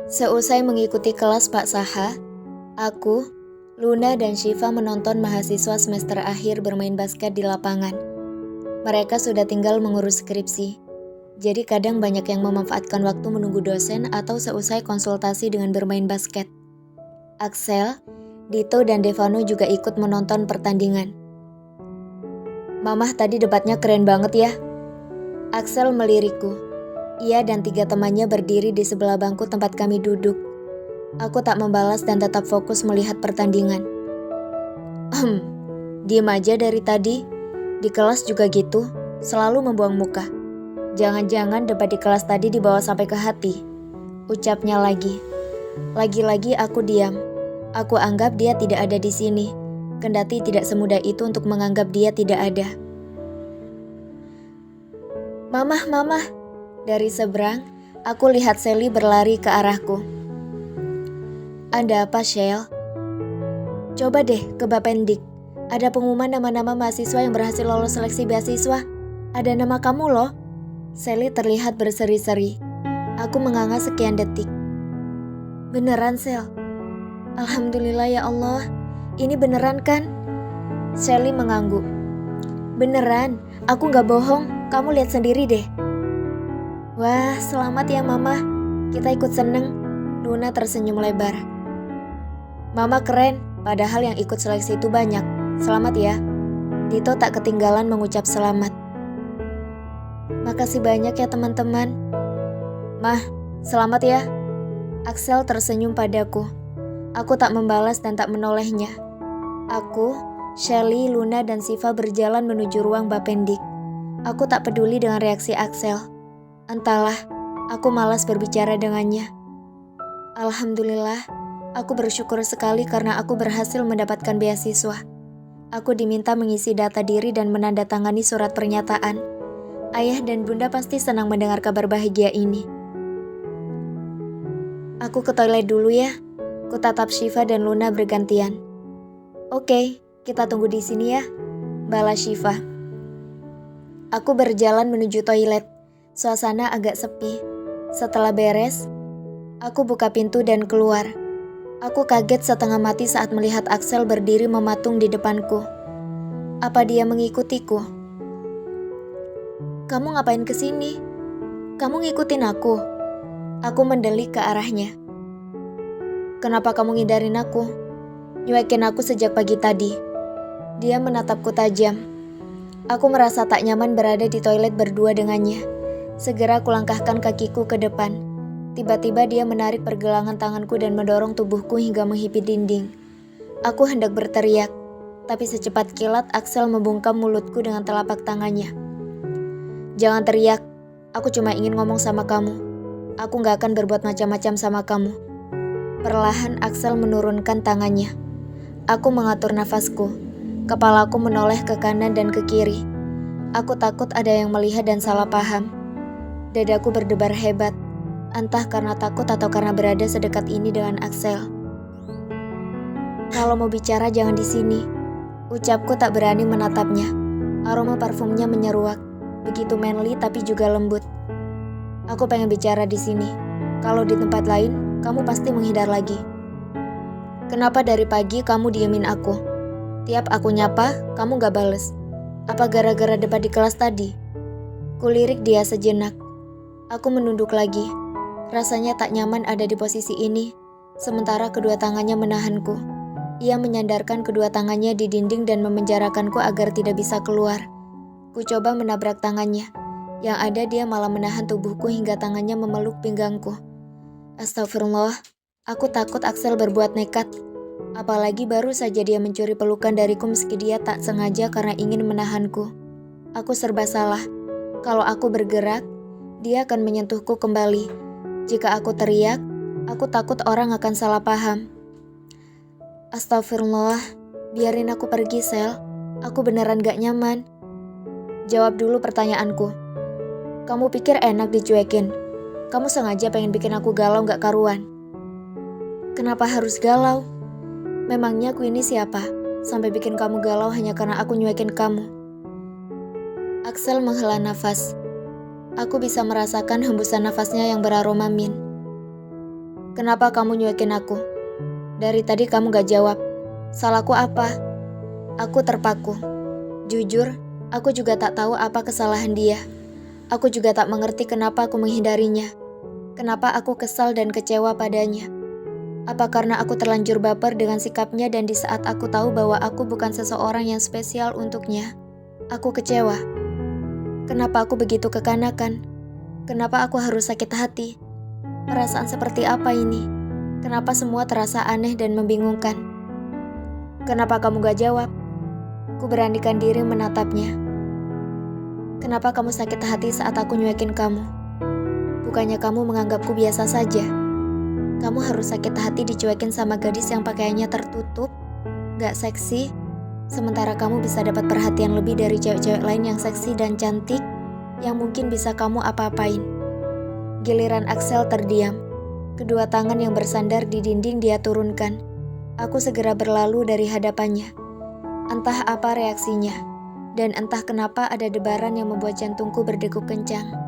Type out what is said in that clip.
Seusai mengikuti kelas Pak Saha, aku, Luna dan Syifa menonton mahasiswa semester akhir bermain basket di lapangan. Mereka sudah tinggal mengurus skripsi. Jadi kadang banyak yang memanfaatkan waktu menunggu dosen atau seusai konsultasi dengan bermain basket. Axel, Dito dan Devano juga ikut menonton pertandingan. "Mamah tadi debatnya keren banget ya." Axel melirikku. Ia dan 3 temannya berdiri di sebelah bangku tempat kami duduk. Aku tak membalas dan tetap fokus melihat pertandingan. Diem aja dari tadi. Di kelas juga gitu, selalu membuang muka. Jangan-jangan debat di kelas tadi dibawa sampai ke hati. Ucapnya lagi. Lagi-lagi aku diam. Aku anggap dia tidak ada di sini. Kendati tidak semudah itu untuk menganggap dia tidak ada. Mamah. Dari seberang, aku lihat Sally berlari ke arahku. "Ada apa, Shell?" "Coba deh ke Bapendik. Ada pengumuman nama-nama mahasiswa yang berhasil lolos seleksi beasiswa. Ada nama kamu loh." Sally terlihat berseri-seri. Aku menganga sekian detik. "Beneran, Sel? Alhamdulillah ya Allah. Ini beneran kan?" Sally mengangguk. "Beneran, aku gak bohong. Kamu lihat sendiri deh." "Wah, selamat ya Mama. Kita ikut seneng." Luna tersenyum lebar. "Mama keren, padahal yang ikut seleksi itu banyak. Selamat ya." Dito tak ketinggalan mengucap selamat. "Makasih banyak ya teman-teman." "Mah, selamat ya." Axel tersenyum padaku. Aku tak membalas dan tak menolehnya. Aku, Shelly, Luna, dan Siva berjalan menuju ruang Bapendik. Aku tak peduli dengan reaksi Axel. Entahlah, aku malas berbicara dengannya. Alhamdulillah, aku bersyukur sekali karena aku berhasil mendapatkan beasiswa. Aku diminta mengisi data diri dan menandatangani surat pernyataan. Ayah dan bunda pasti senang mendengar kabar bahagia ini. "Aku ke toilet dulu ya." Kutatap Syifa dan Luna bergantian. "Oke, kita tunggu di sini ya," balas Syifa. Aku berjalan menuju toilet. Suasana agak sepi. Setelah beres, aku buka pintu dan keluar. Aku kaget setengah mati saat melihat Axel berdiri mematung di depanku. Apa dia mengikutiku? "Kamu ngapain kesini? Kamu ngikutin aku?" Aku mendelik ke arahnya. "Kenapa kamu ngindarin aku? Nyuekin aku sejak pagi tadi." Dia menatapku tajam. Aku merasa tak nyaman berada di toilet berdua dengannya. Segera kulangkahkan kakiku ke depan. Tiba-tiba dia menarik pergelangan tanganku dan mendorong tubuhku hingga menghimpit dinding. Aku hendak berteriak, tapi secepat kilat Axel membungkam mulutku dengan telapak tangannya. "Jangan teriak, aku cuma ingin ngomong sama kamu. Aku gak akan berbuat macam-macam sama kamu." Perlahan Axel menurunkan tangannya. Aku mengatur nafasku. Kepalaku menoleh ke kanan dan ke kiri. Aku takut ada yang melihat dan salah paham. Dadaku berdebar hebat, entah karena takut atau karena berada sedekat ini dengan Axel. "Kalau mau bicara jangan di sini." Ucapku tak berani menatapnya. Aroma parfumnya menyeruak, begitu manly tapi juga lembut. "Aku pengen bicara di sini. Kalau di tempat lain, kamu pasti menghindar lagi." "Kenapa dari pagi kamu diemin aku? Tiap aku nyapa, kamu gak bales. Apa gara-gara debat di kelas tadi?" Kulirik dia sejenak. Aku menunduk lagi. Rasanya tak nyaman ada di posisi ini, sementara kedua tangannya menahanku. Ia menyandarkan kedua tangannya di dinding dan memenjarakanku agar tidak bisa keluar. Ku coba menabrak tangannya. Yang ada dia malah menahan tubuhku hingga tangannya memeluk pinggangku. Astagfirullah, aku takut Axel berbuat nekat. Apalagi baru saja dia mencuri pelukan dariku meski dia tak sengaja karena ingin menahanku. Aku serba salah. Kalau aku bergerak, dia akan menyentuhku kembali. Jika aku teriak, aku takut orang akan salah paham. Astagfirullah, biarin aku pergi, Sel. Aku beneran gak nyaman. Jawab dulu pertanyaanku. Kamu pikir enak dicuekin? Kamu sengaja pengen bikin aku galau gak karuan. Kenapa harus galau? Memangnya aku ini siapa? Sampai bikin kamu galau hanya karena aku nyuekin kamu. Axel menghela nafas. Aku bisa merasakan hembusan nafasnya yang beraroma mint. Kenapa kamu nyuekin aku? Dari tadi kamu gak jawab. Salahku apa? Aku terpaku. Jujur, aku juga tak tahu apa kesalahan dia. Aku juga tak mengerti kenapa aku menghindarinya. Kenapa aku kesal dan kecewa padanya. Apa karena aku terlanjur baper dengan sikapnya dan di saat aku tahu bahwa aku bukan seseorang yang spesial untuknya, aku kecewa. Kenapa aku begitu kekanakan? Kenapa aku harus sakit hati? Perasaan seperti apa ini? Kenapa semua terasa aneh dan membingungkan? Kenapa kamu gak jawab? Ku beranikan diri menatapnya. Kenapa kamu sakit hati saat aku nyuekin kamu? Bukannya kamu menganggapku biasa saja? Kamu harus sakit hati dicuekin sama gadis yang pakaiannya tertutup, gak seksi, sementara kamu bisa dapat perhatian lebih dari cewek-cewek lain yang seksi dan cantik, yang mungkin bisa kamu apa-apain. Giliran Axel terdiam. Kedua tangan yang bersandar di dinding dia turunkan. Aku segera berlalu dari hadapannya. Entah apa reaksinya, dan entah kenapa ada debaran yang membuat jantungku berdegup kencang.